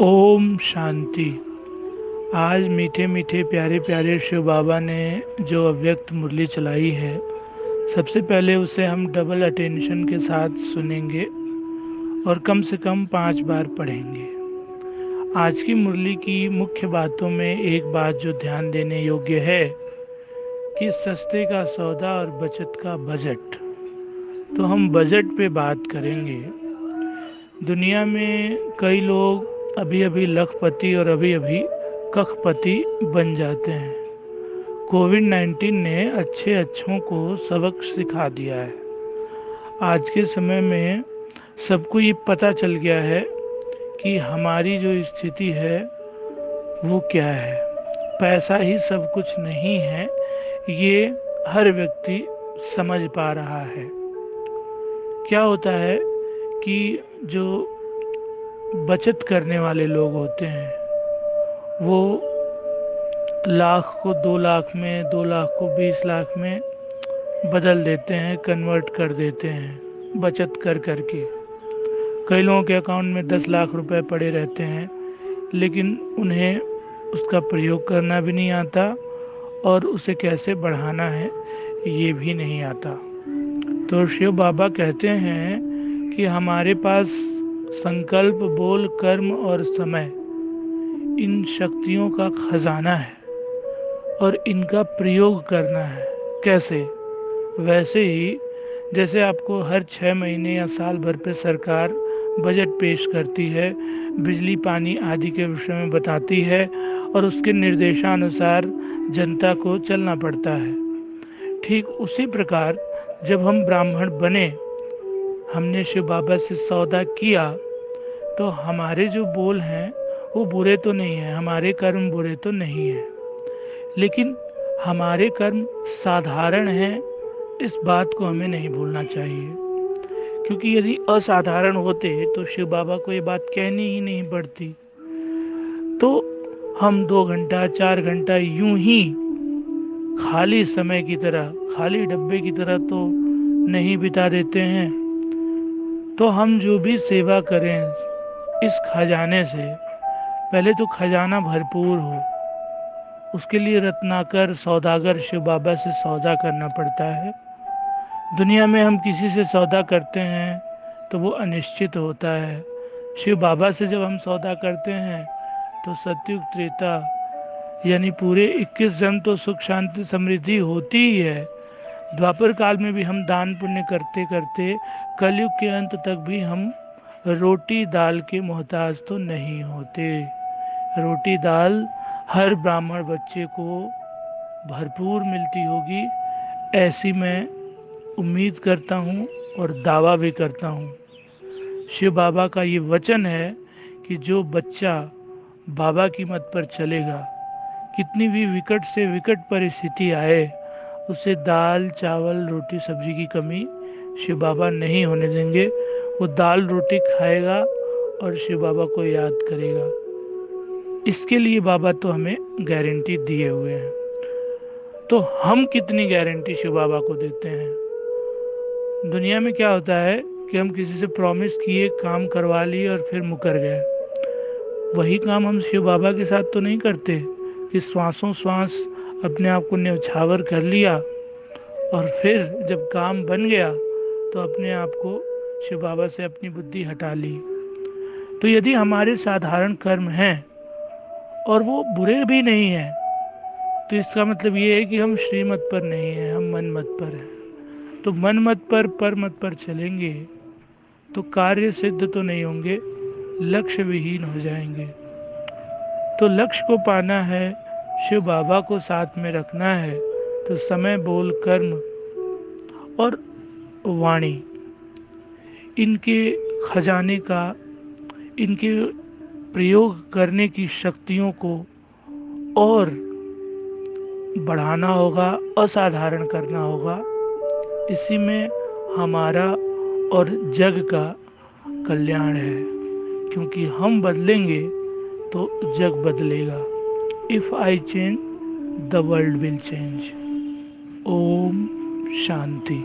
ओम शांति। आज मीठे मीठे प्यारे प्यारे शिव बाबा ने जो अव्यक्त मुरली चलाई है, सबसे पहले उसे हम डबल अटेंशन के साथ सुनेंगे और कम से कम 5 बार पढ़ेंगे। आज की मुरली की मुख्य बातों में एक बात जो ध्यान देने योग्य है कि सस्ते का सौदा और बचत का बजट। तो हम बजट पे बात करेंगे। दुनिया में कई लोग अभी अभी लखपति और अभी अभी कखपति बन जाते हैं। कोविड-19 ने अच्छे अच्छों को सबक सिखा दिया है। आज के समय में सबको ये पता चल गया है कि हमारी जो स्थिति है वो क्या है। पैसा ही सब कुछ नहीं है, ये हर व्यक्ति समझ पा रहा है। क्या होता है कि जो बचत करने वाले लोग होते हैं वो लाख को 2 लाख में, 2 लाख को 20 लाख में बदल देते हैं, कन्वर्ट कर देते हैं बचत कर करके। कई लोगों के अकाउंट में 10 लाख रुपए पड़े रहते हैं, लेकिन उन्हें उसका प्रयोग करना भी नहीं आता और उसे कैसे बढ़ाना है ये भी नहीं आता। तो शिव बाबा कहते हैं कि हमारे पास संकल्प, बोल, कर्म और समय, इन शक्तियों का खजाना है और इनका प्रयोग करना है। कैसे? वैसे ही जैसे आपको हर 6 महीने या साल भर पे सरकार बजट पेश करती है, बिजली पानी आदि के विषय में बताती है और उसके निर्देशानुसार जनता को चलना पड़ता है। ठीक उसी प्रकार जब हम ब्राह्मण बने, हमने शिव बाबा से सौदा किया, तो हमारे जो बोल हैं वो बुरे तो नहीं हैं, हमारे कर्म बुरे तो नहीं हैं, लेकिन हमारे कर्म साधारण हैं। इस बात को हमें नहीं भूलना चाहिए, क्योंकि यदि असाधारण होते तो शिव बाबा को ये बात कहनी ही नहीं पड़ती। तो हम 2 घंटा 4 घंटा यूं ही खाली समय की तरह, खाली डब्बे की तरह तो नहीं बिता देते हैं। तो हम जो भी सेवा करें इस खजाने से, पहले तो खजाना भरपूर हो, उसके लिए रत्नाकर सौदागर शिव बाबा से सौदा करना पड़ता है। दुनिया में हम किसी से सौदा करते हैं तो वो अनिश्चित होता है। शिव बाबा से जब हम सौदा करते हैं तो सतयुग त्रेता यानी पूरे 21 जन्म तो सुख शांति समृद्धि होती ही है। द्वापर काल में भी हम दान पुण्य करते करते कलयुग के अंत तक भी हम रोटी दाल के मोहताज तो नहीं होते। रोटी दाल हर ब्राह्मण बच्चे को भरपूर मिलती होगी, ऐसी मैं उम्मीद करता हूँ और दावा भी करता हूँ। शिव बाबा का ये वचन है कि जो बच्चा बाबा की मत पर चलेगा, कितनी भी विकट से विकट परिस्थिति आए, उसे दाल चावल रोटी सब्जी की कमी शिव बाबा नहीं होने देंगे। वो दाल रोटी खाएगा और शिव बाबा को याद करेगा। इसके लिए बाबा तो हमें गारंटी दिए हुए हैं। तो हम कितनी गारंटी शिव बाबा को देते हैं? दुनिया में क्या होता है कि हम किसी से प्रॉमिस किए, काम करवा लिए और फिर मुकर गए। वही काम हम शिव बाबा के साथ तो नहीं करते कि श्वासों श्वास अपने आप को न्यौछावर कर लिया और फिर जब काम बन गया तो अपने आप को शिव बाबा से अपनी बुद्धि हटा ली। तो यदि हमारे साधारण कर्म हैं और वो बुरे भी नहीं हैं, तो इसका मतलब ये है कि हम श्रीमत पर नहीं हैं, हम मन मत पर हैं। तो मन मत पर मत पर चलेंगे तो कार्य सिद्ध तो नहीं होंगे, लक्ष्य विहीन हो जाएंगे। तो लक्ष्य को पाना है, शिव बाबा को साथ में रखना है, तो समय, बोल, कर्म और वाणी, इनके खजाने का, इनके प्रयोग करने की शक्तियों को और बढ़ाना होगा, असाधारण करना होगा। इसी में हमारा और जग का कल्याण है, क्योंकि हम बदलेंगे तो जग बदलेगा। If I change the world will change. Om Shanti.